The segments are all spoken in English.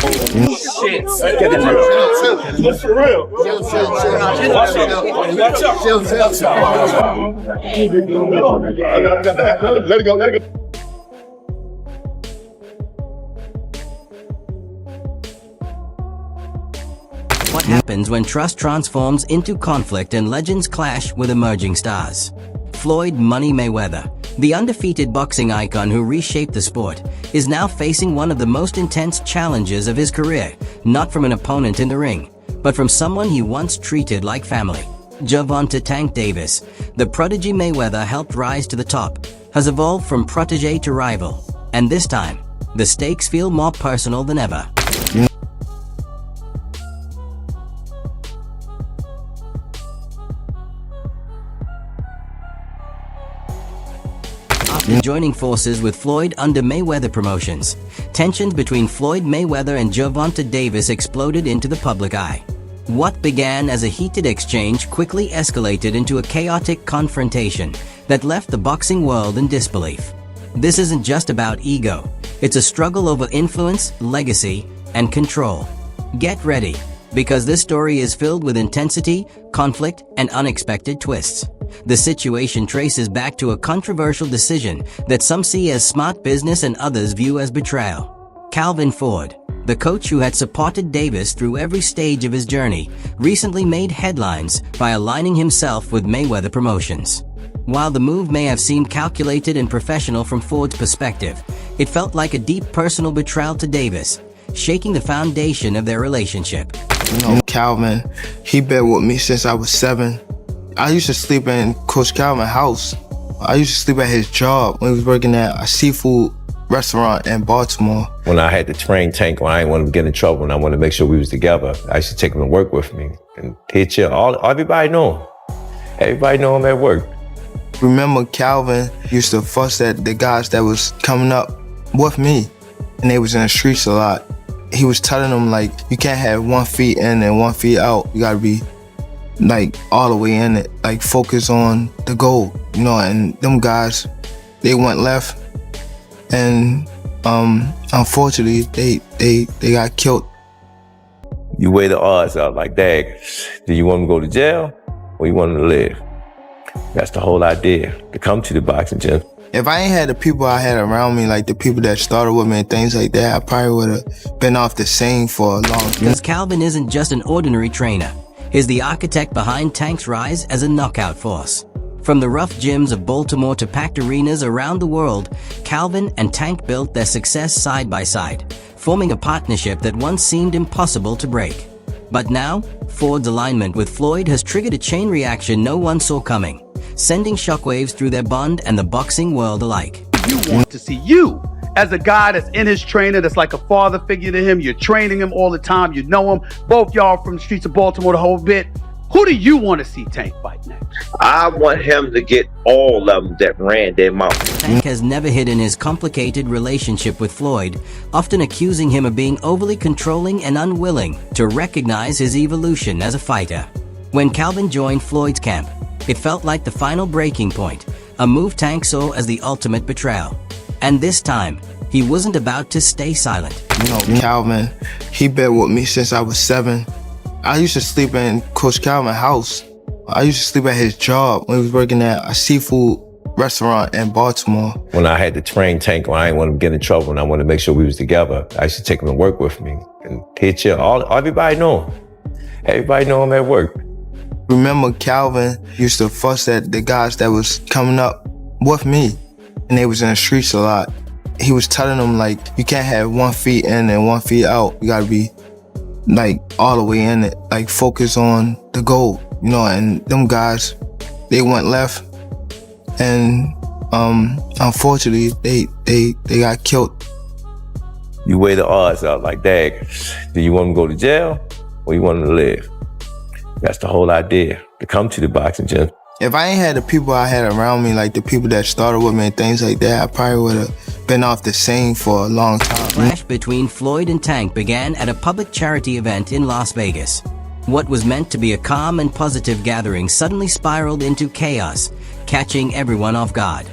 Shit. Get in there. For real. Watch out. Let it go. What happens when trust transforms into conflict and legends clash with emerging stars? Floyd "Money" Mayweather, the undefeated boxing icon who reshaped the sport, is now facing one of the most intense challenges of his career, not from an opponent in the ring, but from someone he once treated like family. Gervonta "Tank" Davis, the prodigy Mayweather helped rise to the top, has evolved from protege to rival, and this time, the stakes feel more personal than ever. After joining forces with Floyd under Mayweather Promotions, tensions between Floyd Mayweather and Gervonta Davis exploded into the public eye. What began as a heated exchange quickly escalated into a chaotic confrontation that left the boxing world in disbelief. This isn't just about ego, it's a struggle over influence, legacy, and control. Get ready, because this story is filled with intensity, conflict, and unexpected twists. The situation traces back to a controversial decision that some see as smart business and others view as betrayal. Calvin Ford, the coach who had supported Davis through every stage of his journey, recently made headlines by aligning himself with Mayweather Promotions. While the move may have seemed calculated and professional from Ford's perspective, it felt like a deep personal betrayal to Davis, shaking the foundation of their relationship. Calvin, he been with me since I was 7. I used to sleep in Coach Calvin's house. I used to sleep at his job when he was working at a seafood restaurant in Baltimore. When I had to train Tank, when I didn't want him to get in trouble and I wanted to make sure we was together, I used to take him to work with me. And he'd chill. Everybody knew him. Everybody knew him at work. Remember, Calvin used to fuss at the guys that was coming up with me, and they was in the streets a lot. He was telling them, like, you can't have 1 foot in and 1 foot out. You gotta be, like, all the way in it. Like, focus on the goal, you know, and them guys, they went left, and unfortunately, they got killed. You weigh the odds out like, dang, do you want him to go to jail or you want him to live? That's the whole idea, to come to the boxing gym. If I ain't had the people I had around me, like the people that started with me and things like that, I probably would have been off the scene for a long time. Because Calvin isn't just an ordinary trainer. He's the architect behind Tank's rise as a knockout force. From the rough gyms of Baltimore to packed arenas around the world, Calvin and Tank built their success side by side, forming a partnership that once seemed impossible to break. But now, Ford's alignment with Floyd has triggered a chain reaction no one saw coming, sending shockwaves through their bond and the boxing world alike. You want to see you as a guy that's in his trainer, that's like a father figure to him. You're training him all the time. You know him. Both y'all from the streets of Baltimore the whole bit. Who do you want to see Tank fight next? I want him to get all of them that ran their mouth. Tank has never hidden his complicated relationship with Floyd, often accusing him of being overly controlling and unwilling to recognize his evolution as a fighter. When Calvin joined Floyd's camp, it felt like the final breaking point, a move Tank saw as the ultimate betrayal. And this time, he wasn't about to stay silent. You know, Calvin, he been with me since I was 7. I used to sleep in Coach Calvin's house. I used to sleep at his job when he was working at a seafood restaurant in Baltimore. When I had to train Tank, when I didn't want him to get in trouble and I wanted to make sure we was together, I used to take him to work with me. And he'd chill. Everybody knew him. Everybody knew him at work. Remember, Calvin used to fuss at the guys that was coming up with me, and they was in the streets a lot. He was telling them, like, you can't have 1 foot in and 1 foot out. You gotta be, like, all the way in it. Like, focus on the goal, you know, and them guys, they went left, and unfortunately, they got killed. You weigh the odds out like, dang, do you want him to go to jail or you want him to live? That's the whole idea, to come to the boxing gym. If I ain't had the people I had around me, like the people that started with me and things like that, I probably would have been off the scene for a long time. The clash between Floyd and Tank began at a public charity event in Las Vegas. What was meant to be a calm and positive gathering suddenly spiraled into chaos, catching everyone off guard.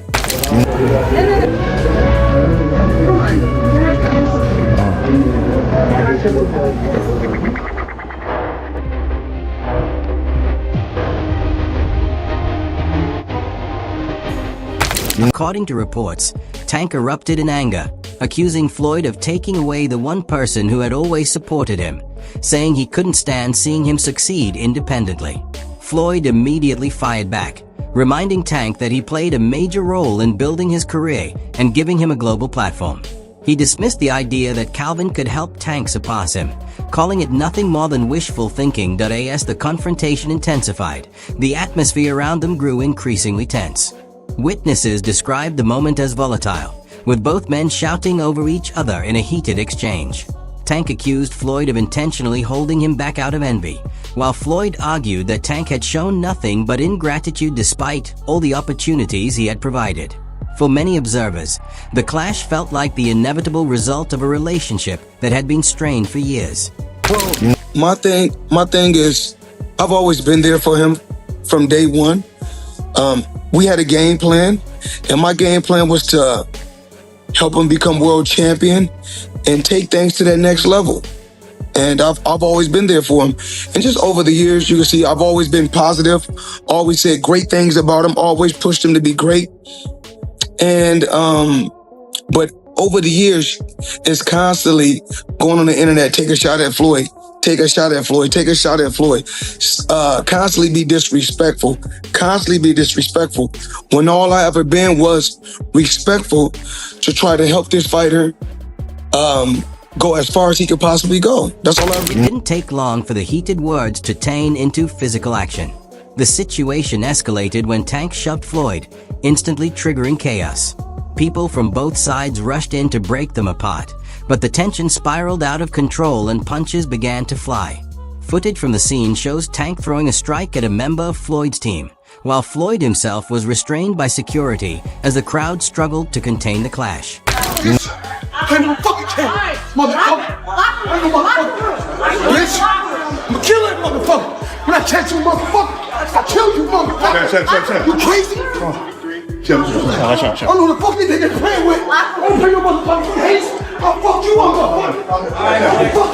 According to reports, Tank erupted in anger, accusing Floyd of taking away the one person who had always supported him, saying he couldn't stand seeing him succeed independently. Floyd immediately fired back, reminding Tank that he played a major role in building his career and giving him a global platform. He dismissed the idea that Calvin could help Tank surpass him, calling it nothing more than wishful thinking. As the confrontation intensified, the atmosphere around them grew increasingly tense. Witnesses described the moment as volatile, with both men shouting over each other in a heated exchange. Tank accused Floyd of intentionally holding him back out of envy, while Floyd argued that Tank had shown nothing but ingratitude despite all the opportunities he had provided. For many observers, the clash felt like the inevitable result of a relationship that had been strained for years. Well, my thing is, I've always been there for him from day one. We had a game plan, and my game plan was to help him become world champion and take things to that next level. And I've always been there for him. And just over the years, you can see I've always been positive, always said great things about him, always pushed him to be great. And, but over the years, it's constantly going on the internet, take a shot at Floyd, take a shot at Floyd, take a shot at Floyd. Constantly be disrespectful, when all I ever been was respectful to try to help this fighter go as far as he could possibly go. That's all I It didn't take long for the heated words to turn into physical action. The situation escalated when Tank shoved Floyd, instantly triggering chaos. People from both sides rushed in to break them apart, but the tension spiraled out of control and punches began to fly. Footage from the scene shows Tank throwing a strike at a member of Floyd's team, while Floyd himself was restrained by security as the crowd struggled to contain the clash. I ain't no fucking chance, motherfucker. I ain't no motherfucker. Bitch, I'ma kill that motherfucker. When I catch you, motherfucker, I kill you, motherfucker. You crazy? Chill. I don't know the fuck they get playing with. I don't play no motherfucking haste. I'll fuck you up, motherfucker. I'll fuck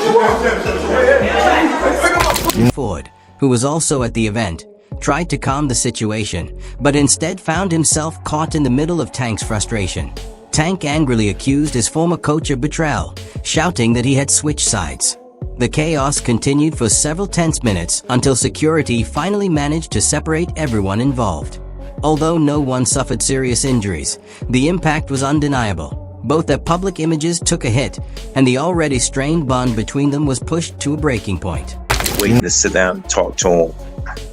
you up. Ford, who was also at the event, tried to calm the situation, but instead found himself caught in the middle of Tank's frustration. Tank angrily accused his former coach of betrayal, shouting that he had switched sides. The chaos continued for several tense minutes until security finally managed to separate everyone involved. Although no one suffered serious injuries, the impact was undeniable. Both their public images took a hit, and the already strained bond between them was pushed to a breaking point. Waiting to sit down and talk to him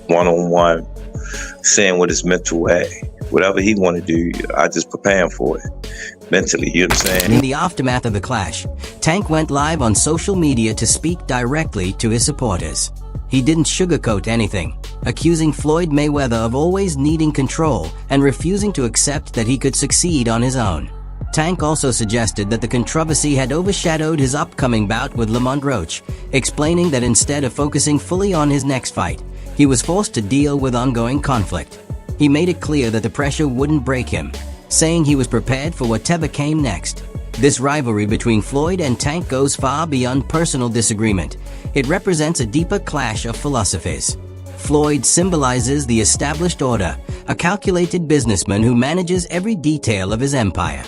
one-on-one, saying what his mental at. Whatever he want to do, I just prepare him for it mentally, you know what I'm saying? In the aftermath of the clash, Tank went live on social media to speak directly to his supporters. He didn't sugarcoat anything, accusing Floyd Mayweather of always needing control and refusing to accept that he could succeed on his own. Tank also suggested that the controversy had overshadowed his upcoming bout with Lamont Roach, explaining that instead of focusing fully on his next fight, he was forced to deal with ongoing conflict. He made it clear that the pressure wouldn't break him, saying he was prepared for whatever came next. This rivalry between Floyd and Tank goes far beyond personal disagreement. It represents a deeper clash of philosophies. Floyd symbolizes the established order, a calculated businessman who manages every detail of his empire.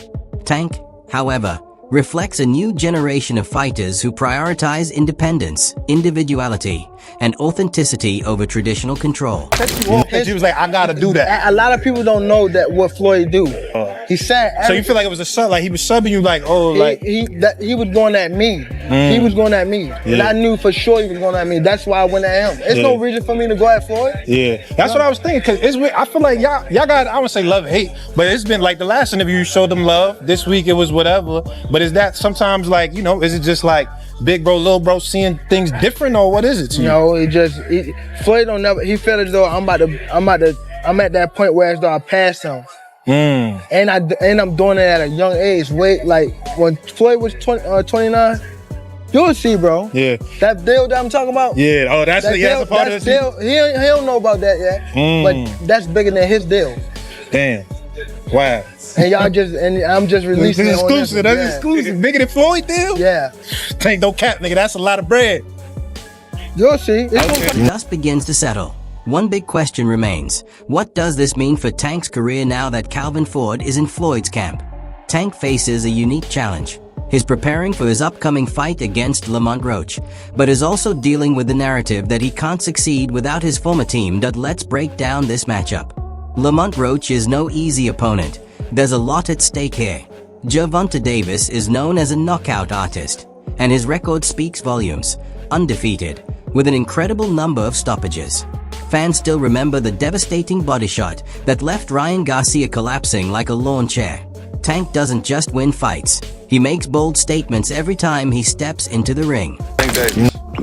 Tank, however, reflects a new generation of fighters who prioritize independence, individuality, and authenticity over traditional control. He was like, I gotta do that. A lot of people don't know that what Floyd do. He said. So you feel like it was a sub, like he was subbing you, like, oh, he was going at me. He was going at me, and I knew for sure he was going at me. That's why I went at him. There's no reason for me to go at Floyd. Yeah, that's what I was thinking. Cause it's weird. I feel like y'all got, I wouldn't say love hate, but it's been like the last interview you showed them love. This week it was whatever. But is that sometimes like, you know, is it just like big bro, little bro seeing things different, or what is it to you? No, Floyd don't never. He felt as though I'm at that point where as though I passed him. And I'm doing it at a young age. Wait, like when Floyd was 29, you'll see, bro. Yeah. That deal that I'm talking about. Yeah. Oh, that's a part of deal. He don't know about that yet. But that's bigger than his deal. Damn. Wow. And I'm just releasing It's it on exclusive. this. That's exclusive. Bigger than Floyd deal? Yeah. Tank, don't cap, nigga. That's a lot of bread. You'll see. Dust begins to settle. One big question remains. What does this mean for Tank's career now that Calvin Ford is in Floyd's camp? Tank faces a unique challenge. He's preparing for his upcoming fight against Lamont Roach, but is also dealing with the narrative that he can't succeed without his former team. Let's break down this matchup. Lamont Roach is no easy opponent. There's a lot at stake here. Gervonta Davis is known as a knockout artist, and his record speaks volumes. Undefeated, with an incredible number of stoppages. Fans still remember the devastating body shot that left Ryan Garcia collapsing like a lawn chair. Tank doesn't just win fights. He makes bold statements every time he steps into the ring.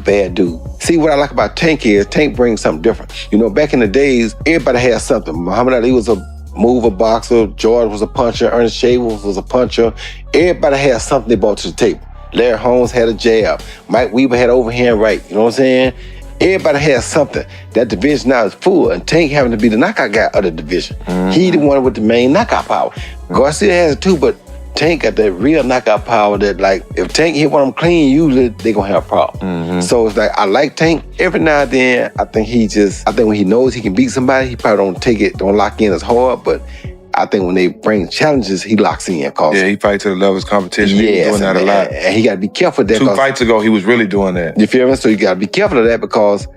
Bad dude. See, what I like about Tank is Tank brings something different. You know, back in the days, everybody had something. Muhammad Ali was a mover boxer. George was a puncher. Ernest Shaver was a puncher. Everybody had something they brought to the table. Larry Holmes had a jab. Mike Weaver had overhand right. You know what I'm saying? Everybody has something. That division now is full, and Tank having to be the knockout guy of the division. He the one with the main knockout power. Garcia has it too, but Tank got that real knockout power that, like, if Tank hit one of them clean, usually they gonna have a problem. So it's like, I like Tank. Every now and then, I think when he knows he can beat somebody, he probably don't lock in as hard, but I think when they bring challenges, he locks in. Yeah, he fights to the level of competition. Yes, He was doing that a lot. And he gotta be careful of that. 2 fights ago, he was really doing that. You feel me? So you gotta be careful of that, because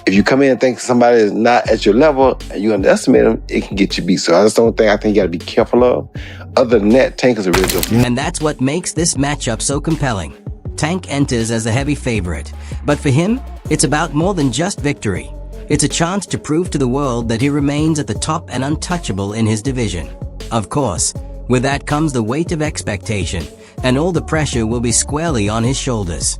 if you come in and think somebody is not at your level and you underestimate them, it can get you beat. So I think you gotta be careful of. Other than that, Tank is a really good. And that's what makes this matchup so compelling. Tank enters as a heavy favorite, but for him, it's about more than just victory. It's a chance to prove to the world that he remains at the top and untouchable in his division. Of course, with that comes the weight of expectation, and all the pressure will be squarely on his shoulders.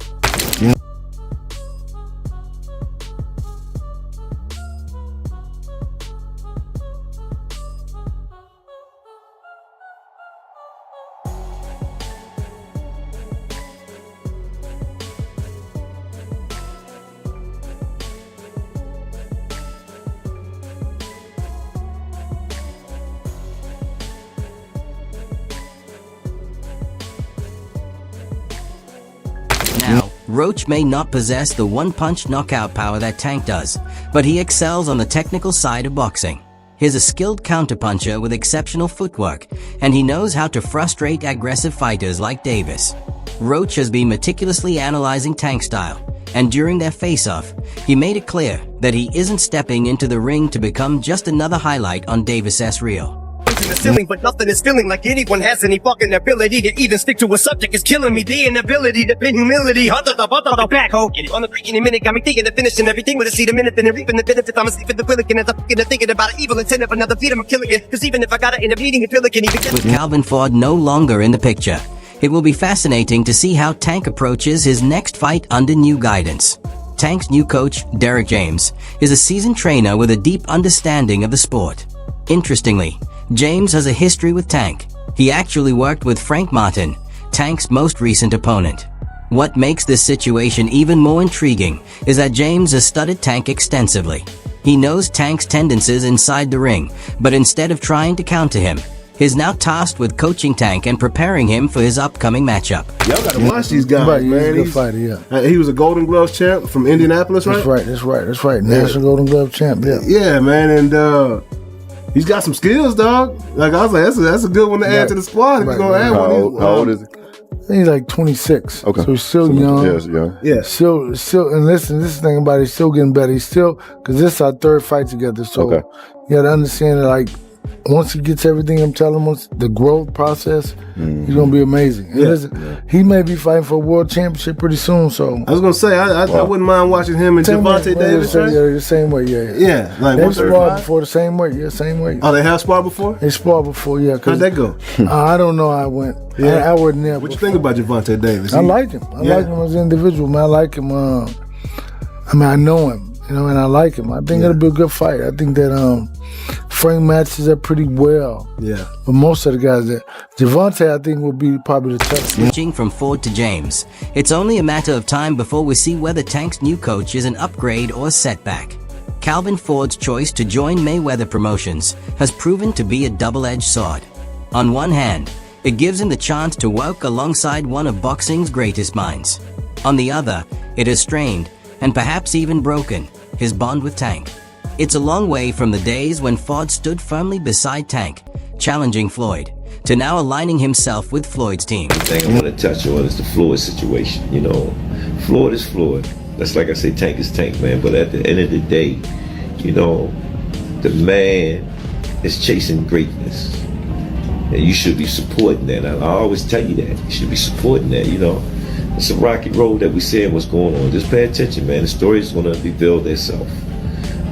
Now, Roach may not possess the one-punch knockout power that Tank does, but he excels on the technical side of boxing. He's a skilled counterpuncher with exceptional footwork, and he knows how to frustrate aggressive fighters like Davis. Roach has been meticulously analyzing Tank's style, and during their face-off, he made it clear that he isn't stepping into the ring to become just another highlight on Davis's reel. The ceiling, but nothing is feeling like anyone has any fucking ability to even stick to a subject is killing me. The inability to pin humility, hunter the back hole. Get it on the freaking minute, got me thinking of finishing everything with a seed a minute, then reaping the benefits. I'm asleep in the willikin as I'm thinking about an evil intent of another feed. I'm killing it, cause even if I gotta end up needing a pill, it can even get. With Calvin Ford no longer in the picture, it will be fascinating to see how Tank approaches his next fight under new guidance. Tank's new coach, Derek James, is a seasoned trainer with a deep understanding of the sport. Interestingly, James has a history with Tank. He actually worked with Frank Martin, Tank's most recent opponent. What makes this situation even more intriguing is that James has studied Tank extensively. He knows Tank's tendencies inside the ring, but instead of trying to counter him, he's now tasked with coaching Tank and preparing him for his upcoming matchup. Y'all gotta watch these guys, Right, man. he's a good fighter, yeah. He was a Golden Gloves champ from Indianapolis, right? That's right. National Golden Glove champ, yeah. Yeah, man, and he's got some skills, dog. Like, I was like, that's a good one to add to the squad if you're gonna add one. How old is he? I think he's like 26. Okay. So he's still young. Yeah, he's young. Yeah. Still, and listen, this thing about it, he's still getting better. He's still, because this is our third fight together. So Okay. you gotta understand that, like, once he gets everything I'm telling him, once the growth process, he's gonna be amazing. And listen, he may be fighting for a world championship pretty soon. So I was gonna say, I wouldn't mind watching him and Gervonta Davis, right? Yeah, the same way, yeah. Yeah, like They've sparred before the same way, yeah, same way. Oh, they have sparred before? They sparred before, yeah. How'd that go? I don't know how it went. Yeah. I wasn't there. What you think about Gervonta Davis? I like him. I like him as an individual, man. I like him. I know him, and I like him. I think it'll be a good fight. I think that Frank matches up pretty well. Yeah. But most of the guys that Gervonta, I think, will be probably the toughest. Switching from Ford to James, it's only a matter of time before we see whether Tank's new coach is an upgrade or a setback. Calvin Ford's choice to join Mayweather Promotions has proven to be a double-edged sword. On one hand, it gives him the chance to work alongside one of boxing's greatest minds. On the other, it has strained, and perhaps even broken, his bond with Tank. It's a long way from the days when Ford stood firmly beside Tank, challenging Floyd, to now aligning himself with Floyd's team. The thing I want to touch on is the Floyd situation. You know, Floyd is Floyd. That's like I say, Tank is Tank, man. But at the end of the day, you know, the man is chasing greatness. And you should be supporting that. I always tell you that. You should be supporting that, you know. It's a rocky road that we seeing what's going on. Just pay attention, man. The story is going to reveal itself,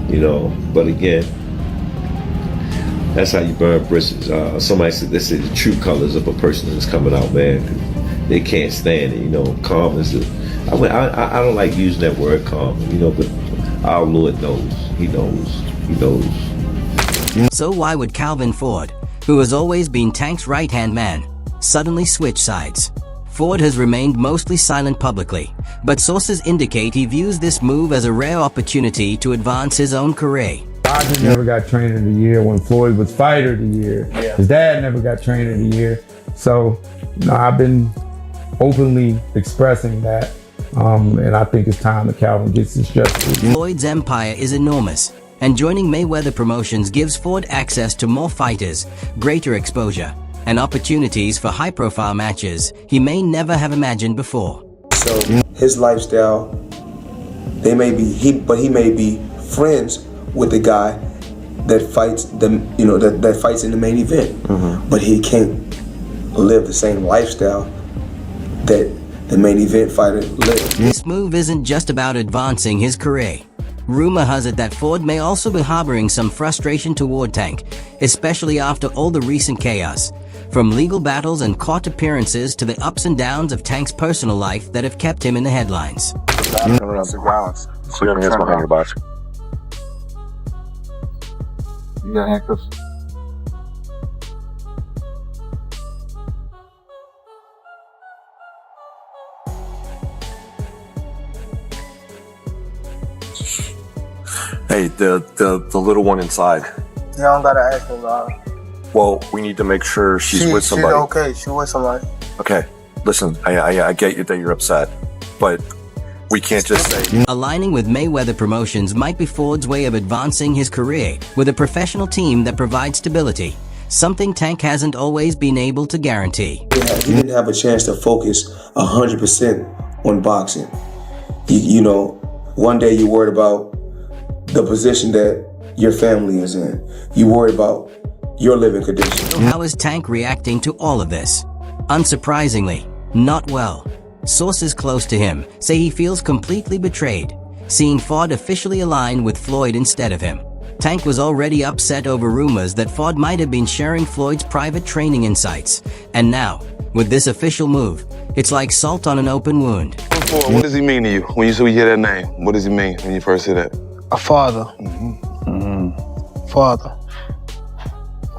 you know. But again, that's how you burn bridges. Somebody said, they say the true colors of a person is coming out, man. They can't stand it, you know. Calm is the... I don't like using that word calm, you know, but our Lord knows. He knows. He knows. So why would Calvin Ford, who has always been Tank's right-hand man, suddenly switch sides? Ford has remained mostly silent publicly, but sources indicate he views this move as a rare opportunity to advance his own career. Roger never got Trainer of the Year when Floyd was Fighter of the Year. Yeah. His dad never got Trainer of the Year. So, you know, I've been openly expressing that. And I think it's time that Calvin gets his justice. Floyd's empire is enormous, and joining Mayweather Promotions gives Ford access to more fighters, greater exposure, and opportunities for high-profile matches he may never have imagined before. So his lifestyle, he may be friends with the guy that fights that fights in the main event, but he can't live the same lifestyle that the main event fighter lives. This move isn't just about advancing his career. Rumor has it that Ford may also be harboring some frustration toward Tank, especially after all the recent chaos, from legal battles and court appearances to the ups and downs of Tank's personal life that have kept him in the headlines. Violence. Clear my hands behind your back. You got handcuffs? Hey, the little one inside. You don't gotta ask me about her. Well, we need to make sure she's with somebody. She's okay. She's with somebody. Okay, listen, I get you that you're upset, but we can't just say... Aligning with Mayweather Promotions might be Ford's way of advancing his career with a professional team that provides stability, something Tank hasn't always been able to guarantee. He didn't have a chance to focus 100% on boxing. You know, one day you're worried about the position that your family is in. You worry about your living conditions. How is Tank reacting to all of this? Unsurprisingly, not well. Sources close to him say he feels completely betrayed, seeing Ford officially align with Floyd instead of him. Tank was already upset over rumors that Ford might have been sharing Floyd's private training insights, and now, with this official move, it's like salt on an open wound. What does he mean to you when you hear that name? What does he mean when you first hear that? A father.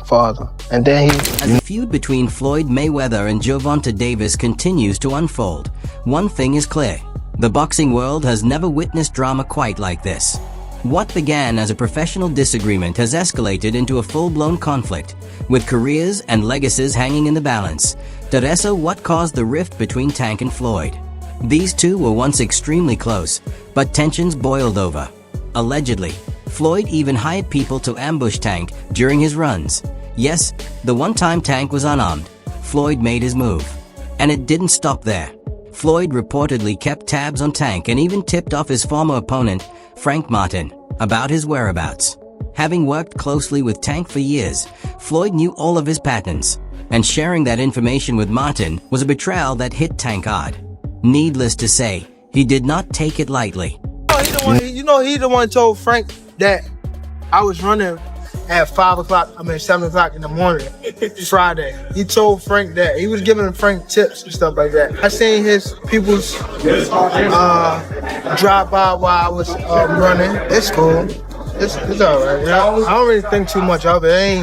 Father. And then As the feud between Floyd Mayweather and Gervonta Davis continues to unfold, one thing is clear. The boxing world has never witnessed drama quite like this. What began as a professional disagreement has escalated into a full-blown conflict, with careers and legacies hanging in the balance. Teresa, what caused the rift between Tank and Floyd? These two were once extremely close, but tensions boiled over. Allegedly, Floyd even hired people to ambush Tank during his runs. Yes, the one time Tank was unarmed, Floyd made his move. And it didn't stop there. Floyd reportedly kept tabs on Tank and even tipped off his former opponent, Frank Martin, about his whereabouts. Having worked closely with Tank for years, Floyd knew all of his patterns, and sharing that information with Martin was a betrayal that hit Tank hard. Needless to say, he did not take it lightly. He the one told Frank that I was running at 7 o'clock in the morning, Friday. He told Frank that. He was giving Frank tips and stuff like that. I seen his people's drive by while I was running. It's cool. It's all right. I don't really think too much of it.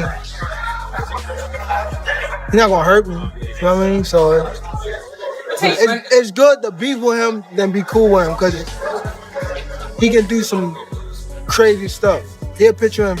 He's not gonna hurt me. You know what I mean? So it's good to beef with him than be cool with him, because he can do some crazy stuff. He'll picture him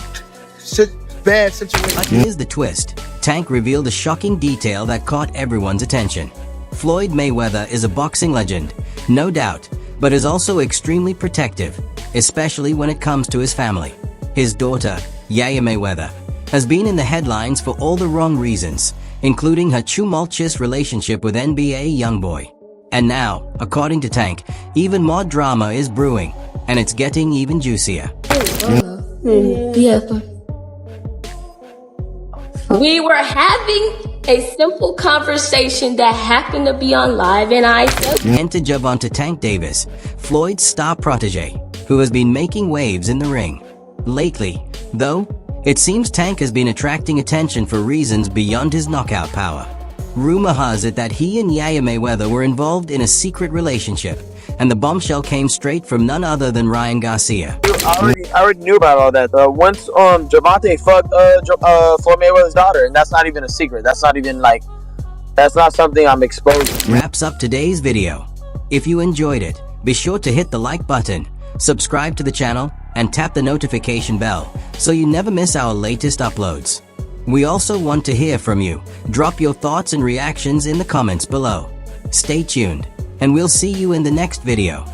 bad situation. But here's the twist. Tank revealed a shocking detail that caught everyone's attention. Floyd Mayweather is a boxing legend, no doubt, but is also extremely protective, especially when it comes to his family. His daughter, Yaya Mayweather, has been in the headlines for all the wrong reasons, including her tumultuous relationship with NBA YoungBoy. And now, according to Tank, even more drama is brewing, and it's getting even juicier. Yeah. We were having a simple conversation that happened to be on live, and I said, Enter Gervonta Tank Davis, Floyd's star protege, who has been making waves in the ring. Lately, though, it seems Tank has been attracting attention for reasons beyond his knockout power. Rumor has it that he and Yaya Mayweather were involved in a secret relationship, and the bombshell came straight from none other than Ryan Garcia. I already knew about all that. Once Gervonta fucked Floyd Mayweather's daughter, and that's not even a secret. That's not something I'm exposing. Wraps up today's video. If you enjoyed it, be sure to hit the like button, subscribe to the channel, and tap the notification bell so you never miss our latest uploads. We also want to hear from you. Drop your thoughts and reactions in the comments below. Stay tuned, and we'll see you in the next video.